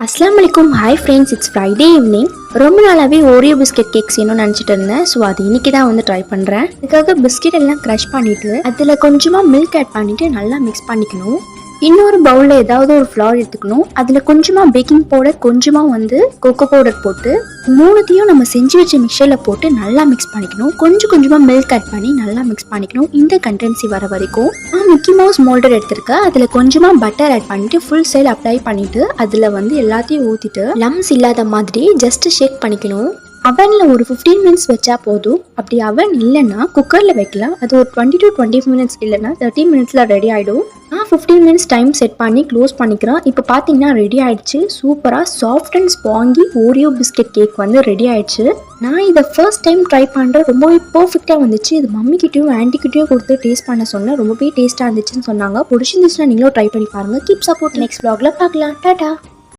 அஸ்லாம் வலைக்கும். Hi friends, it's Friday evening. ரொம்ப நாளாகவே ஓரியோ பிஸ்கெட் கேக் செய்யணும்னு நினச்சிட்டு இருந்தேன். ஸோ அது இன்னைக்கு தான் வந்து ட்ரை பண்ணுறேன். இதுக்காக பிஸ்கெட் எல்லாம் க்ரஷ் பண்ணிவிட்டு அதில் கொஞ்சமாக மில்க் ஆட் பண்ணிவிட்டு நல்லா மிக்ஸ் பண்ணிக்கணும். இன்னொரு பவுலில் ஏதாவது ஒரு ஃப்ளவர் எடுத்துக்கணும். அதில் கொஞ்சமாக பேக்கிங் பவுடர், கொஞ்சமாக வந்து கொக்கோ பவுடர் போட்டு மூணுத்தையும் நம்ம செஞ்சு வச்ச மிக்சரில் போட்டு நல்லா மிக்ஸ் பண்ணிக்கணும். கொஞ்சமாக மில்க் ஆட் பண்ணி நல்லா மிக்ஸ் பண்ணிக்கணும். இந்த கண்டென்சி வர வரைக்கும் நான் மிக்கி மவுஸ் மோல்டர் எடுத்திருக்கேன். அதில் கொஞ்சமாக பட்டர் ஆட் பண்ணிட்டு ஃபுல் சைடு அப்ளை பண்ணிட்டு அதில் வந்து எல்லாத்தையும் ஊற்றிட்டு லம்ஸ் இல்லாத மாதிரி ஜஸ்ட் ஷேக் பண்ணிக்கணும். அவனில் ஒரு 15 மினிட்ஸ் வச்சா போதும். அப்படி அவன் இல்லைன்னா குக்கரில் வைக்கலாம். அது ஒரு 20 to 20 மினிட்ஸ் இல்லைன்னா 30 மினிட்ஸில் ரெடி ஆகிடும். நான் 15 மினிட்ஸ் டைம் செட் பண்ணி க்ளோஸ் பண்ணிக்கிறேன். இப்போ பார்த்தீங்கன்னா ரெடி ஆகிடுச்சு. சூப்பராக soft and spongy Oreo biscuit cake வந்து ரெடி ஆகிடுச்சு. நான் இதை ஃபர்ஸ்ட் டைம் ட்ரை பண்ணுறேன். ரொம்பவே பர்ஃபெக்டாக வந்துச்சு. இது மம்மிக்கிட்டையும் ஆன்ட்டிக்கிட்டையும் கொடுத்து டேஸ்ட் பண்ண சொன்னேன். ரொம்பவே டேஸ்ட்டாக இருந்துச்சுன்னு சொன்னாங்க. பிடிச்சிருந்துச்சுன்னா நீங்களும் ட்ரை பண்ணி பாருங்கள். Keep support. நெக்ஸ்ட் vlogல பார்க்கலாம். டாடா.